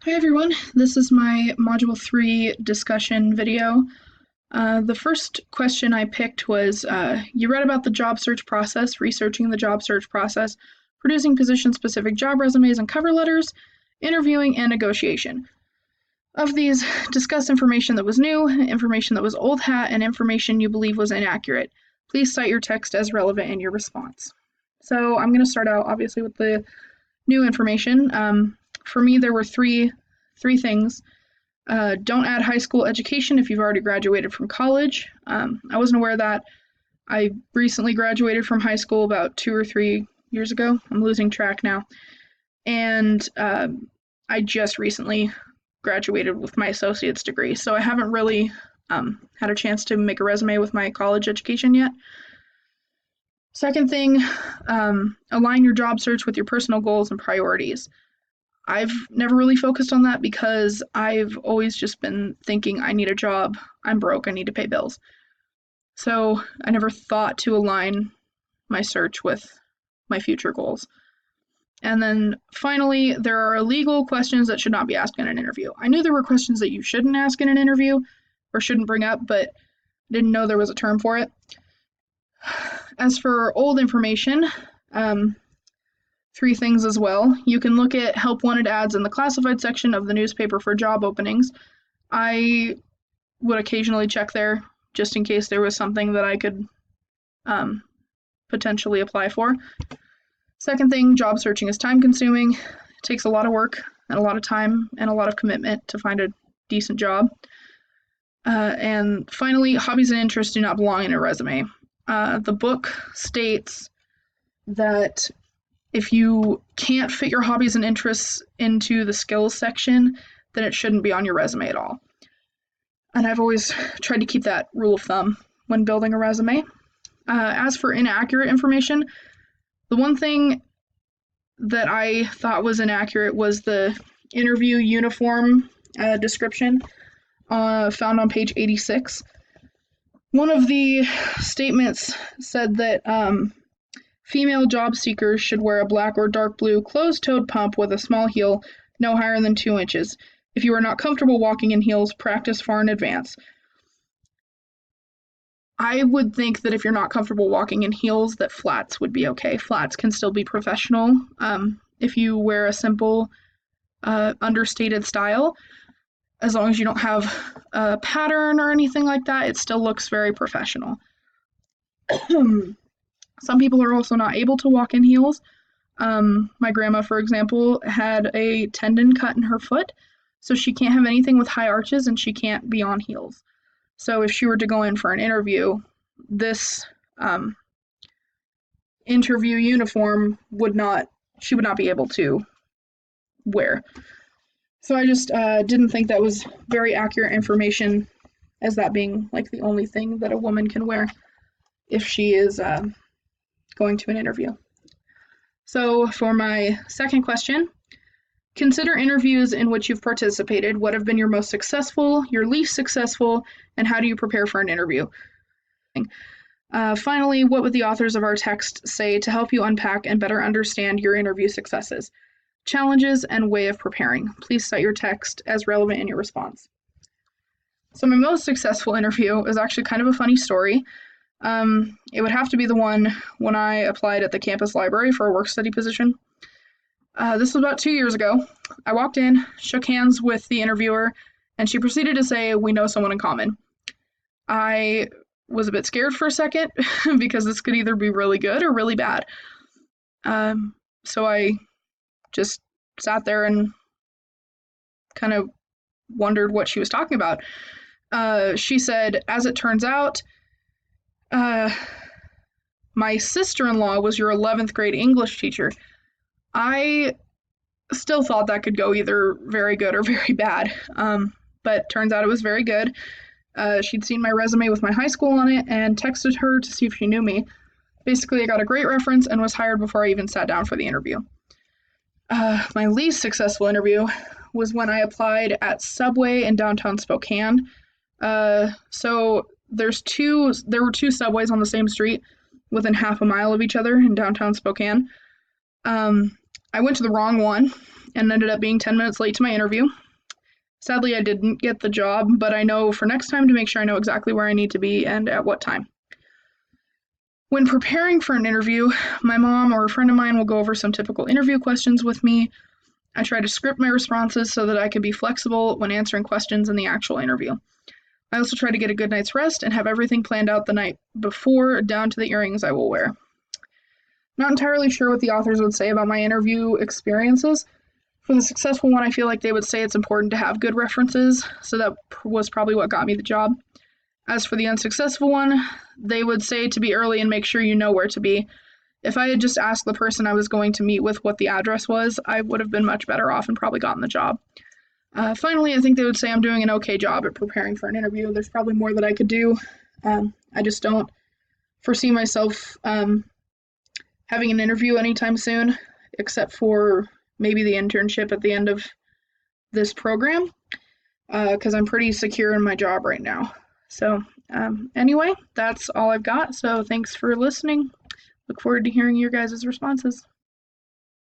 Hi everyone, this is my Module 3 discussion video. The first question I picked was, you read about the job search process, researching the job search process, producing position-specific job resumes and cover letters, interviewing, and negotiation. Of these, discuss information that was new, information that was old hat, and information you believe was inaccurate. Please cite your text as relevant in your response. So I'm going to start out, obviously, with the new information. For me, there were three things. Don't add high school education if you've already graduated from college. I wasn't aware of that. I recently graduated from high school about 2 or 3 years ago. I'm losing track now. And I just recently graduated with my associate's degree, so I haven't really had a chance to make a resume with my college education yet. Second thing, align your job search with your personal goals and priorities. I've never really focused on that because I've always just been thinking I need a job, I'm broke, I need to pay bills. So I never thought to align my search with my future goals. And then finally, there are illegal questions that should not be asked in an interview. I knew there were questions that you shouldn't ask in an interview or shouldn't bring up, but didn't know there was a term for it. As for old information, three things as well. You can look at help wanted ads in the classified section of the newspaper for job openings. I would occasionally check there just in case there was something that I could potentially apply for. Second thing, job searching is time consuming. It takes a lot of work and a lot of time and a lot of commitment to find a decent job. And finally, hobbies and interests do not belong in a resume. The book states that if you can't fit your hobbies and interests into the skills section, then it shouldn't be on your resume at all. And I've always tried to keep that rule of thumb when building a resume. As for inaccurate information, the one thing that I thought was inaccurate was the interview uniform description found on page 86. One of the statements said that female job seekers should wear a black or dark blue closed-toed pump with a small heel no higher than 2 inches. If you are not comfortable walking in heels, practice far in advance. I would think that if you're not comfortable walking in heels, that flats would be okay. Flats can still be professional. If you wear a simple, understated style, as long as you don't have a pattern or anything like that, it still looks very professional. Some people are also not able to walk in heels. My grandma, for example, had a tendon cut in her foot, so she can't have anything with high arches and she can't be on heels. So if she were to go in for an interview, this interview uniform she would not be able to wear. So I just didn't think that was very accurate information, as that being like the only thing that a woman can wear if she is going to an interview. So for my second question, consider interviews in which you've participated. What have been your most successful, your least successful, and how do you prepare for an interview? Finally, what would the authors of our text say to help you unpack and better understand your interview successes, challenges, and way of preparing? Please cite your text as relevant in your response. So my most successful interview is actually kind of a funny story. It would have to be the one when I applied at the campus library for a work study position. This was about 2 years ago. I walked in, shook hands with the interviewer, and she proceeded to say, "We know someone in common." I was a bit scared for a second because this could either be really good or really bad. So I just sat there and kind of wondered what she was talking about. She said, "As it turns out, my sister-in-law was your 11th grade English teacher." I still thought that could go either very good or very bad, but turns out it was very good. She'd seen my resume with my high school on it and texted her to see if she knew me. Basically, I got a great reference and was hired before I even sat down for the interview. My least successful interview was when I applied at Subway in downtown Spokane. So there were two Subways on the same street within half a mile of each other in downtown Spokane. I went to the wrong one and ended up being 10 minutes late to my interview. Sadly, I didn't get the job, but I know for next time to make sure I know exactly where I need to be and at what time. When preparing for an interview, my mom or a friend of mine will go over some typical interview questions with me. I try to script my responses so that I can be flexible when answering questions in the actual interview. I also try to get a good night's rest and have everything planned out the night before, down to the earrings I will wear. Not entirely sure what the authors would say about my interview experiences. For the successful one, I feel like they would say it's important to have good references, so that was probably what got me the job. As for the unsuccessful one, they would say to be early and make sure you know where to be. If I had just asked the person I was going to meet with what the address was, I would have been much better off and probably gotten the job. Finally, I think they would say I'm doing an okay job at preparing for an interview. There's probably more that I could do. I just don't foresee myself having an interview anytime soon, except for maybe the internship at the end of this program, because I'm pretty secure in my job right now. So anyway, that's all I've got. So thanks for listening. Look forward to hearing your guys' responses.